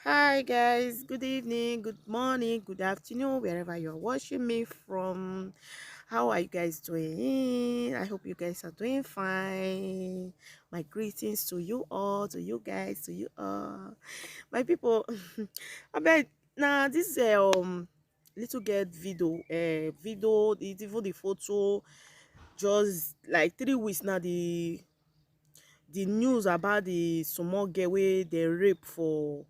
Hi guys, good evening, good morning, good afternoon, wherever you're watching me from. How are you guys doing? I hope you guys are doing fine. My greetings to you all, to you guys, to you all. My people, I bet now this little girl video, even the photo, just like 3 weeks now, the news about the small girl where they rape for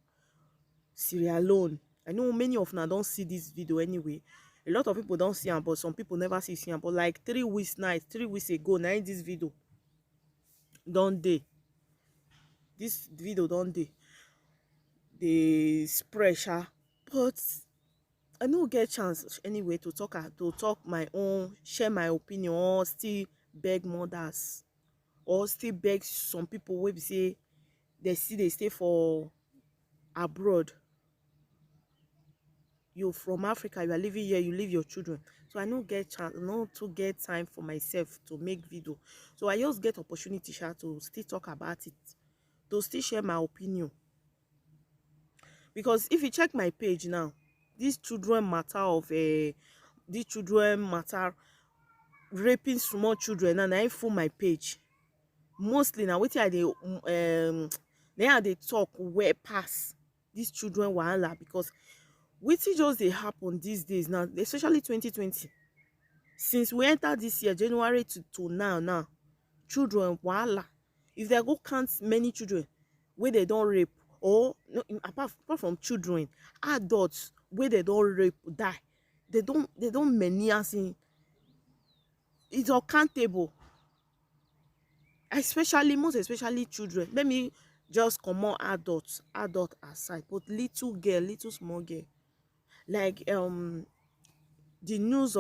Sierra Leone. I know many of now don't see this video anyway. A lot of people don't see am, but some people never see am. But like 3 weeks now, 3 weeks ago, now this video don't dey. This video don't dey. They spread sha. But I no get chance anyway to talk my own, share my opinion, or still beg mothers, or still beg some people wey be say they stay for abroad. You from Africa, you are living here, you leave your children. So I no get chance, no to get time for myself to make video. So I just get opportunity to still talk about it, to still share my opinion. Because if you check my page now, this children matter this children matter raping small children, and I full my page. Mostly now wetin I dey now they talk where pass these children wahala, because wetin just dey happen these days now, especially 2020, since we enter this year January to now, children wahala. If they go count many children wey they don rape, or no, apart from children, adults wey they don rape die, they don many, as in it's uncountable. Especially, most especially children. Let me just comot adult aside, but little girl, little small girl, like the news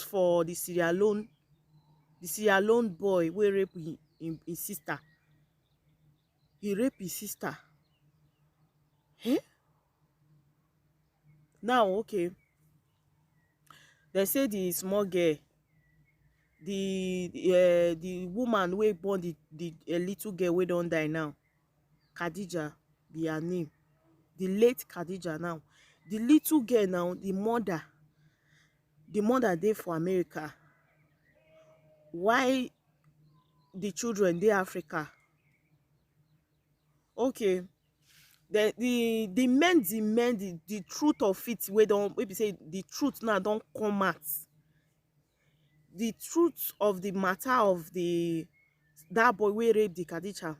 for the Sierra Leone boy wey rape him sister. He rape his sister. Eh? Now, okay, they say the small girl, the woman wey born the little girl wey don die now, Khadija be her name. The late Khadija now. The little girl now, the mother dey for America. Why the children dey Africa? Okay, the men demand the truth of it, wey be say the truth now don come out. The truth of the matter of that boy wey rape the Khadija,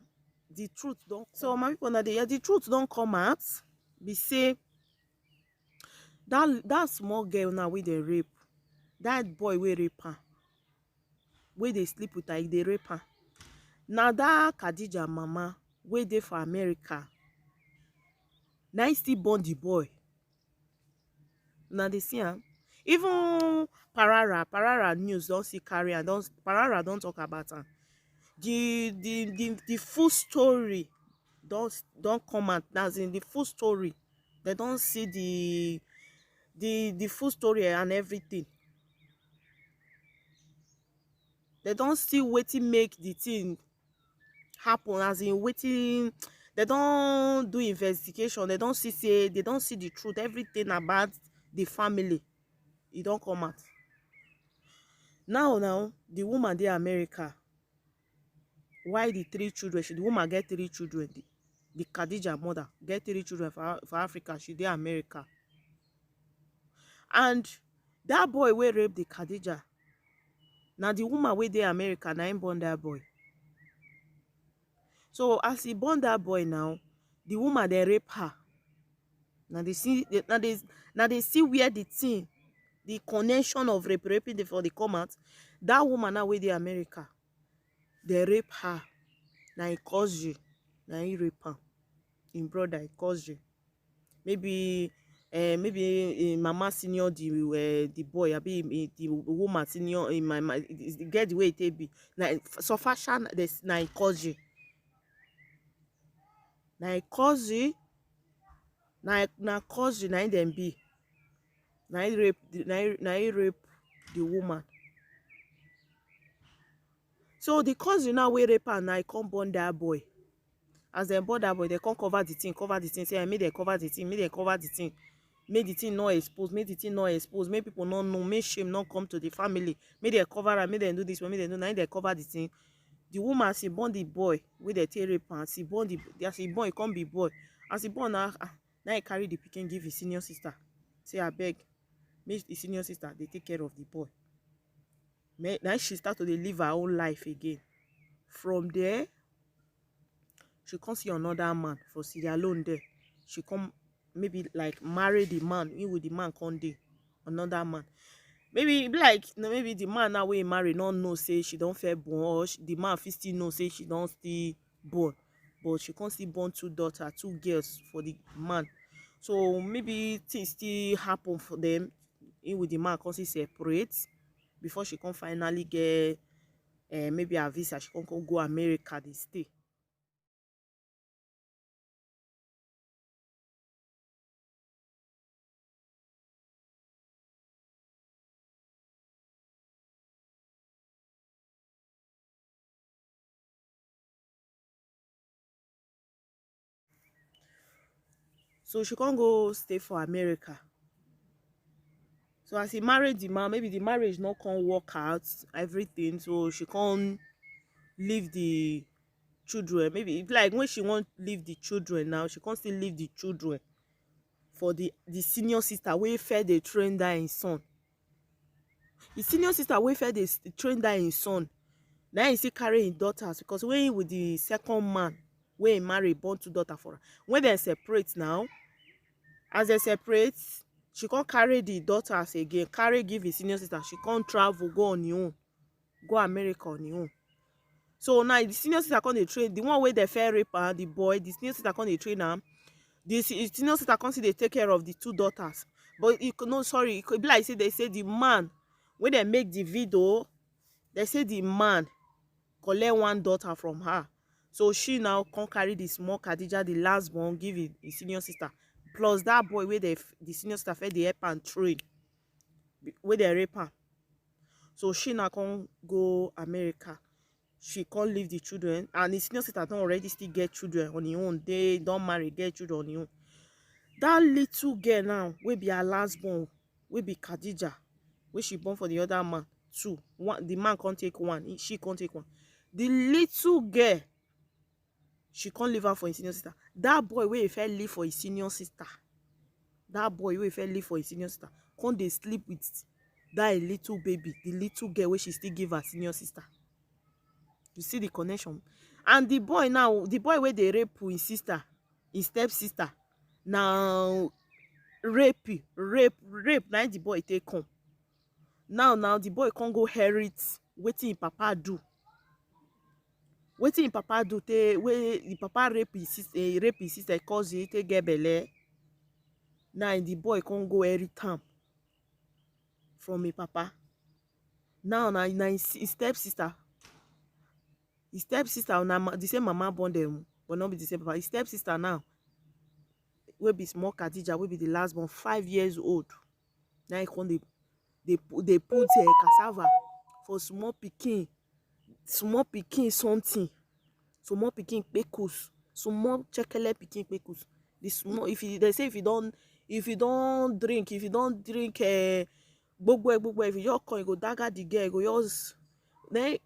the truth don. So my people, now the truth don come out. Be say that small girl now wey dey rape, that boy wey rape her, wey dey sleep with her, e dey rape her. Na that Khadija mama wey dey for America, na im still born the boy. Una dey see am. Even Parara news don see carry am. Parara don talk about am. The full story don come out. As in the full story, they don see the full story and everything. They don see wetin make the thing happen, as in wetin they don do investigation. They don see say they don see the truth, everything about the family. E don come out. Now the woman dey America. Why the woman get 3 children, the Khadija mother get 3 children for Africa, she dey America. And that boy wey rape the Khadija, na the woman wey dey America na im born that boy. So as he born that boy now, the woman dey rape her. Now they see where the thing, the connection of raping for the come out. That woman now wey dey America, they rape her. Na im cousin, na im rape am. Im brother, im cousin. Maybe mama senior the boy, abi the woman senior get the way it take be. Na so fashion, na im cousin. Na im cousin, na cousin, na im dem be. Na im rape the woman. So the cousin now wey rape her, na im come born that boy. As dem born dat boy, dem come cover the thing, say make dem cover the thing, make the thing no expose, make the thing no expose, make people no know, make shame no come to the family, make dem cover am, make dem do this one, make dem do na, dem cover the thing. The woman, as e born the boy wey dem take rape am, as e born e come be boy, as e born na e carry the pikin give his senior sister, say abeg make the senior sister dey take care of the boy. Na she start to dey live her own life again. From there, she come see another man for Sierra Leone there. She come maybe like marry the man, him with the man come dey another man. Maybe e be like maybe the man now wey marry no know say she don fair born, or the man fit still know say she don still born, but she come still born 2 daughters, 2 girls for the man. So maybe things still happen for them, him with the man come still separate before she come finally get maybe her visa, she come go America dey stay. So she can't go stay for America. So as he married the man, maybe the marriage not can work out, everything. So she can't leave the children. Maybe like when she won't leave the children now, she can't still leave the children for the senior sister wey fed dey train that in son. The senior sister wey fed dey train that in son. Now he still carry his daughters, because when he with the second man wey he marry born 2 daughters for her, when they separate now, as they separate, she can't carry the daughters again, carry give his senior sister. She can't travel, go on her own, go America on her own. So now the senior sister can't dey train the one wey dey fair rape her, the boy. The senior sister can't dey train am. The senior sister can't see they take care of the 2 daughters. But it no, sorry, it could be like say they say the man when they make the video, they say the man collect 1 daughter from her. So she now can't carry the small Khadija, the last born, give it the senior sister. Plus that boy where the senior sister fed the help and train, where they rape her. So she now can't go America. She can't leave the children, and the senior sister don't already still get children on her own. They don't marry, get children on her own. That little girl now will be her last born, will be Khadija, where she born for the other man 2. One, the man can't take 1, she can't take 1. The little girl, she can't leave her for his senior sister. That boy wey fell live for his senior sister, can't they sleep with that little baby, the little girl where she still give her senior sister. You see the connection. And the boy now, the boy where they rape his sister, his step sister, now rape now the boy take come. Now the boy can't go inherit wetin him papa do. Wetin him papa do, wey the papa rape his sister cause he take get belle. Now the boy can't go inherit am from him papa. Now his stepsister. His stepsister, now the same mama born them, but not be the same papa. His stepsister now will be small Khadija, will be the last born, 5 years old. Now he come they put cassava for small pikin something, small pikin pekus, small chekele pikin pekus. The small, they say if you don't drink gbogbo, if you just come, you go dagger the girl, you go just then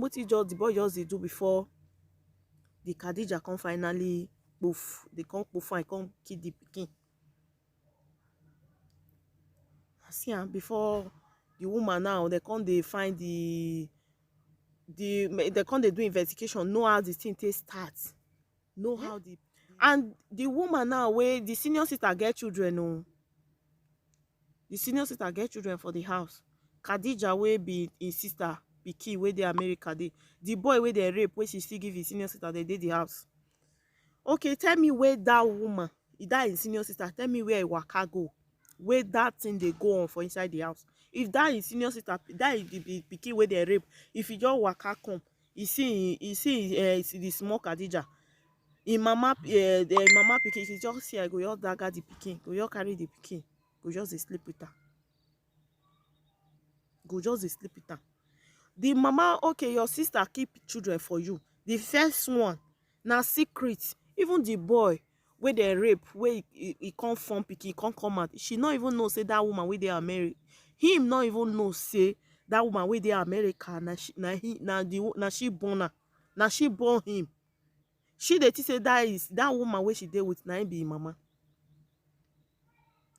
what the boy just dey do before the Khadija come finally poof. They come poof and come kill the pikin. See before the woman now, they come they find they come they do investigation, know how the thing take start, know how the and the woman now where the senior sister get children. Oh, the senior sister get children for the house. Khadija will be his sister pikin where they America dey. The boy where they rape, where she still give his senior sister, they did the house. Okay, tell me where that woman, that his senior sister, tell me where waka go, where that thing they go on for inside the house. If that his senior sister, that is the pikin where they rape, if he just waka come, he see the small Khadija, him mama pikin, he just see I go just dagger the pikin, go just carry the pikin, go just dey sleep with her. The mama, okay, your sister keep children for you. The first one, na secret. Even the boy wey dem rape, wey e come form pikin, e come come out, she no even know say that woman wey dey America, him no even know say that woman wey dey America na she born her, na she born him. She dey think say that woman wey she dey with na him be im mama,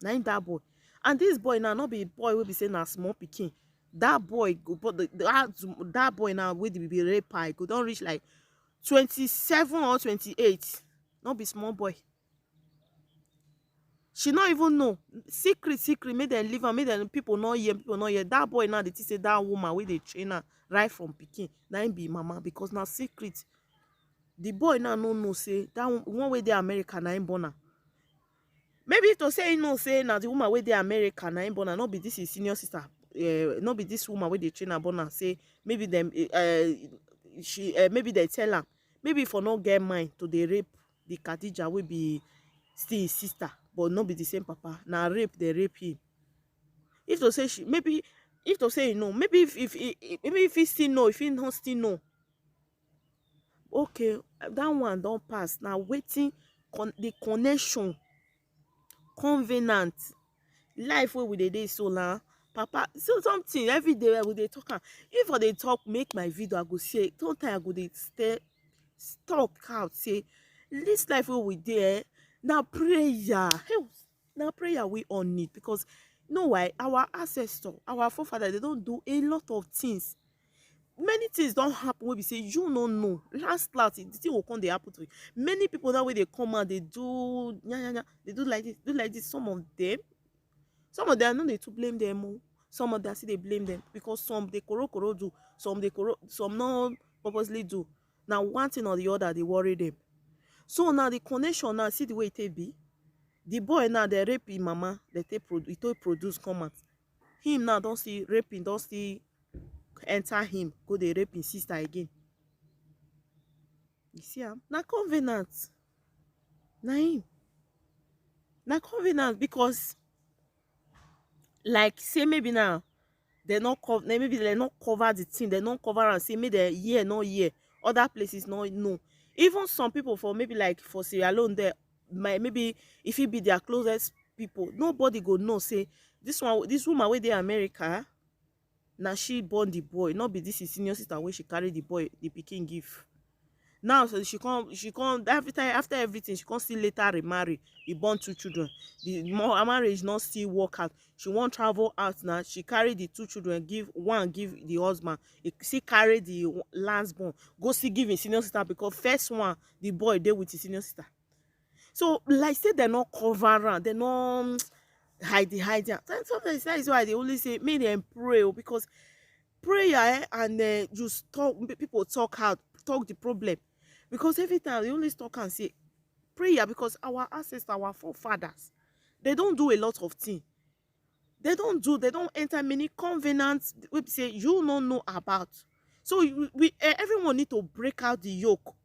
na him that boy. And this boy now no be boy wey be say na small pikin. That boy go, but that boy now wey be raper, go don reach like 27 or 28. No be small boy. She no even know. Secret, make dem leave am, make dem people no hear, that boy now dey think say that woman wey dey train her right from pikin na him be mama, because na secret. The boy now no know say that one wey dey America na him born her. Maybe to say he know say na the woman wey dey America na him born her, no be this his senior sister, no be this woman wey dey train her born her. Say maybe them maybe they tell am, maybe for no get mind to dey rape the Khadija wey be still his sister, but no be the same papa. Na rape, they rape him. If to say she, maybe if to say you know, maybe if he still know, if he not still know, okay, that one don't pass. Now waiting the connection, covenant, life where we dey so now. Papa, so something every day we dey talk. If I dey talk, make my video, I go say, sometimes I go dey talk out, say, this life where we dey, now prayer. Hey, now prayer we all need, because you know why? Our ancestors, our forefathers, they don't do a lot of things. Many things don't happen when we say you no know. Last the thing will come, they happen to you. Many people that way they come out, they do they do like this. Some of them know they to blame them. Some of them see they blame them, because some they koro do, some no purposely do. Now one thing or the other they worry them. So now the connection now, see the way it be. The boy now they rape him mama, they produce comment. Him now don't see raping, don't see enter him, go they rape his sister again. You see am? Na covenant. Na him. Na covenant, because like say maybe now they not cover, maybe they not cover the thing, they not cover and say maybe they hear no hear, other places no know. Even some people for maybe like for Sierra Leone there, maybe if it be their closest people, nobody go know say this woman wey dey America, na she born the boy, not be this his senior sister wey she carry the boy, the pikin give. Now so she come after everything, she come still later remarry, he born 2 children. The marriage not still work out. She won't travel out now. She carry the 2 children, give the husband. She carry the last born, go see give his senior sister, because first one, the boy dey with his senior sister. So like say they not cover around, they not hide. Sometimes that is why they only say make them pray, because prayer and just talk, people talk out, talk the problem. Because every time they only talk and say prayer, because our ancestors, our forefathers, they don't do a lot of things. They don't enter many covenants we say you don't know about. So everyone need to break out the yoke.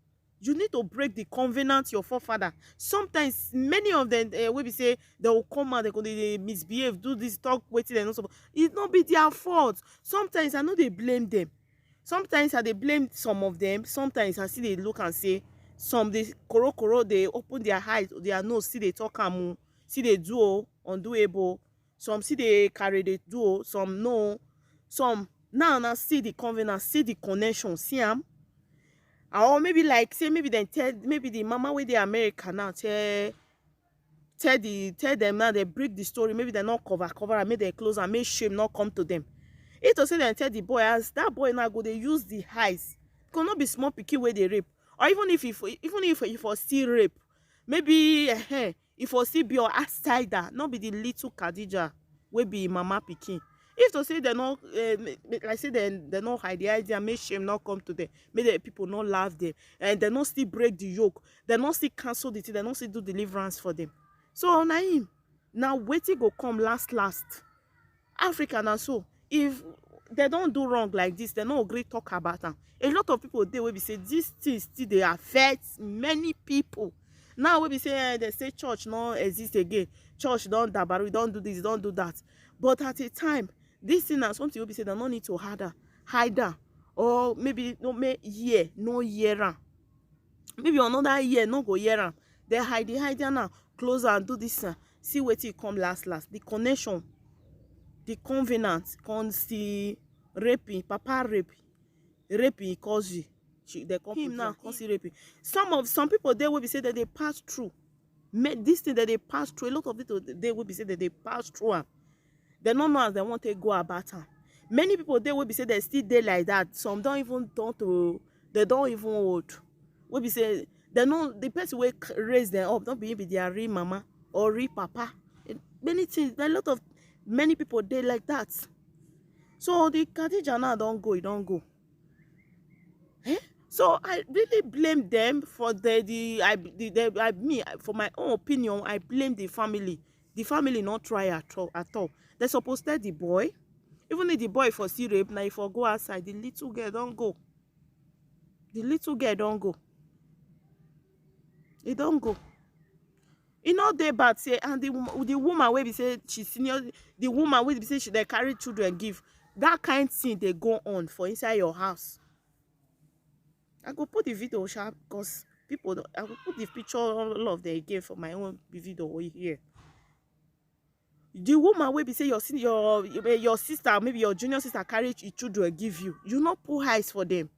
You need to break the covenant your forefather. Sometimes many of them we say they will come out, they misbehave, do this, talk, waiting, and also it not be their fault. Sometimes I know they blame them. Sometimes I they blame some of them. Sometimes I see they look and say some they koro, they open their eyes, their nose, see they talk and see they do undoable. Some see they carry they do, some no, some now see the covenant, see the connection, see them. Or maybe like say maybe then tell maybe the mama with the America now tell them now, they break the story, maybe they not cover and make them close and make shame not come to them. It to say then tell the boy, as that boy now go they use the eyes, could not be small pikin where they rape, or even if for still rape, maybe if for still be your outsider, not be the little Khadija will be mama pikin. If to say they not like say they not hide the idea, make shame not come to them, make the people not laugh them, and they not still break the yoke, they not still cancel the thing, they not still do deliverance for them. So na him now waiting go come last Africa. Now so if they don't do wrong like this, they not agree talk about them. A lot of people they will be say this thing still they affect many people. Now we be say they say church no exist again, church don't dabaru, don't do this, don't do that. But at a time, this thing is something will be say they don't need to hide her, or maybe no year. maybe another year no go hear am. They hide am now, close and do this see wetin come last. The connection, the covenant con still raping, papa raping cousin. They come him now con still raping. Some people there will be say that they pass through this thing, that they pass through. A lot of people they will be say that they pass through am. They don't know as they want to go about am. Many people there will be say they still dey like that. Some don't even they don't even old. Will be say they know the person will raise them up, don't be their real mama or real papa. Many things, many people they like that. So the Khadija now don't go, it don't go. So I really blame them for for my own opinion. I blame the family. The family not try at all. They supposed to tell the boy, even if the boy for see rape, now if for go outside, the little girl don't go. The little girl don't go. It don't go. You know they bad say, and the woman wey be say she senior, the woman wey be say she they carry children give. That kind thing they go on for inside your house. I go put the video sharp because people don't, I will put the picture all of them again for my own video here. The woman will be say your sister, maybe your junior sister carry children give you. You not put eyes for them.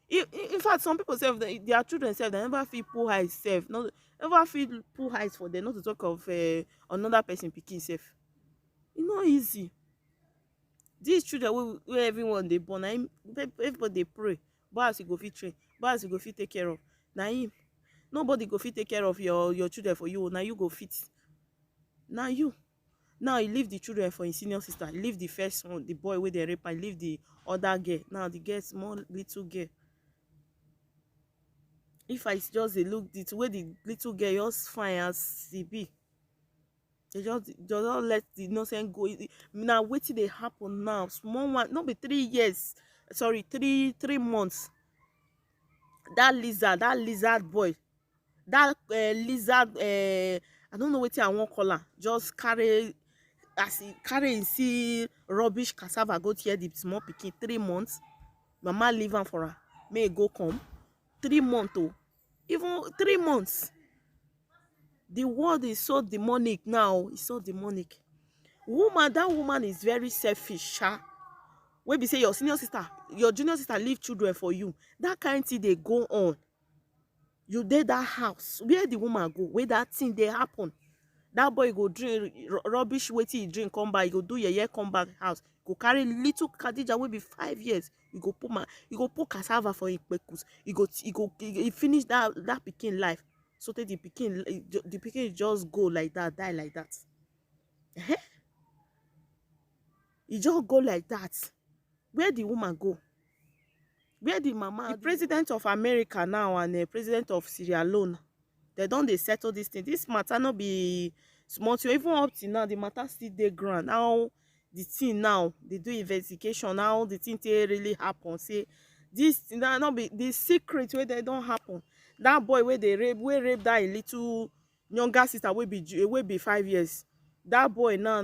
In fact, some people say their children say they never feel put eyes self, never feel put eyes for them, not to talk of another person picking self. It's not easy. These children where everyone they born, everybody they pray. But as you go fit train, but as you go fit take care of. Now him, nobody go fit take care of your children for you. Now you go fit. Now you leave the children for his senior sister. Leave the first one, the boy with the rape, and leave the other girl. Now the girl small little girl. If I just look the way the little girl just fine as she be, they just don't let the innocent go. Now wait till they happen now. Small one, not be 3 years. Sorry, 3 months. That lizard boy, that lizard, I don't know what I want call her. Just carry and see rubbish cassava go here the small pikin 3 months. Mama leave am for her. May go come 3 months oh, even 3 months. The world is so demonic now. It's so demonic. That woman is very selfish. Wey be say your junior sister leave children for you. That kind thing they go on. You did that house where the woman go, where that thing they happen. That boy go drink rubbish, wait till he drink, come back, he go do year come back house. Go carry little Khadija will be 5 years. You go put cassava for him pekus. He finish that pikin life. So the pikin just go like that, die like that. He just go like that. Where the woman go? Where the mama? The president of America now and the president of Sierra Leone, they don't they settle this thing. This matter not be small. Even up to now, the matter still dey ground. Now the thing now they do investigation. Now the thing they really happen. Say this now not be the secret where they don't happen. That boy where they rape that little younger sister will be 5 years. That boy now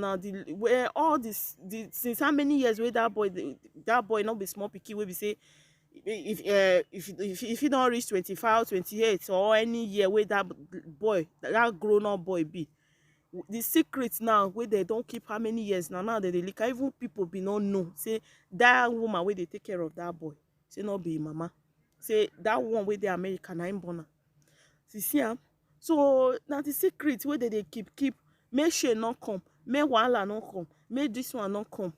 where all this since how many years where that boy not be small picky will be say if he don't reach 25 28 or any year where that grown-up boy be. The secret now where they don't keep how many years now they leak. Even people be not know say that woman where they take care of that boy say not be mama, say that one where the American I'm born. See so now the secret where they keep make shey not come, make wahala not come, make this one not come.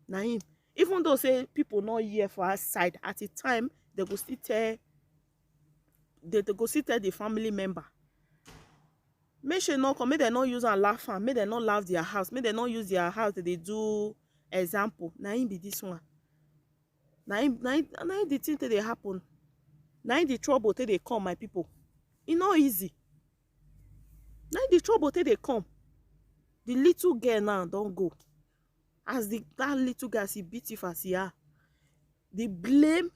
Na him. Even though say people not here for our side at a time, they go still tell the family member. Make shey not come, make they not use and laugh am, make they not laugh their house, make they not use their house that they do example. Na him be this one. Na him the thing that they happen. Na him the trouble that they come, my people. It's not easy. Na him the trouble that they come. The little girl now don't go. As that little girl she beautiful as she are. The blame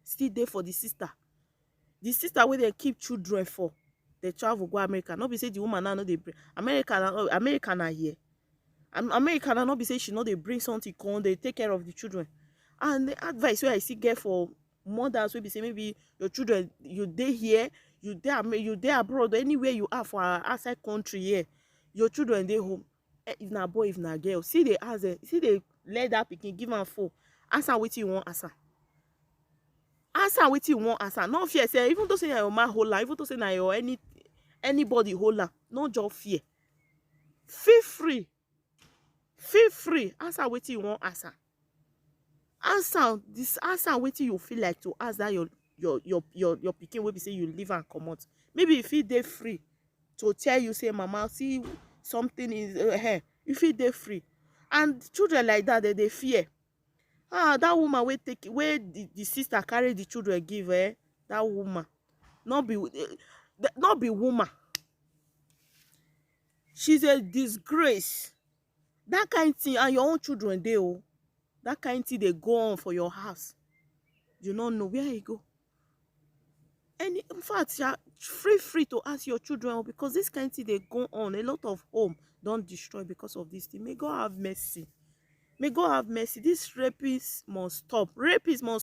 still there for the sister. The sister where they keep children for. They travel go America. Not be say the woman now they bring American are here. American not be say she know they bring something come, they take care of the children. And the advice where I see get for mothers will be saying maybe your children, you dey here, you there abroad, anywhere you are for outside country here, your children dey home. If na boy, if na girl, see they ask them, see they let that pikin give am phone, answer wetin you want answer. Answer wetin you want answer. No fear say even though say na your man hold am, even though say na your anybody hold am, no just fear. Feel free. Feel free. Answer wetin you want answer. Answer wetin you feel like to ask that your pikin wey be say you leave and comot. Maybe you feel dey free to tell you say mama see something is here. You feel dey free. And children like that, they fear. That woman wey the sister carry the children give, that woman not be woman. She's a disgrace. That kind thing, and your own children dey oh. That kind thing they go on for your house. You don't know where you go. And in fact, you are free to ask your children, because this kind thing they go on. A lot of home don't destroy because of this thing. May God have mercy. May God have mercy. This rapists must stop. Rapists must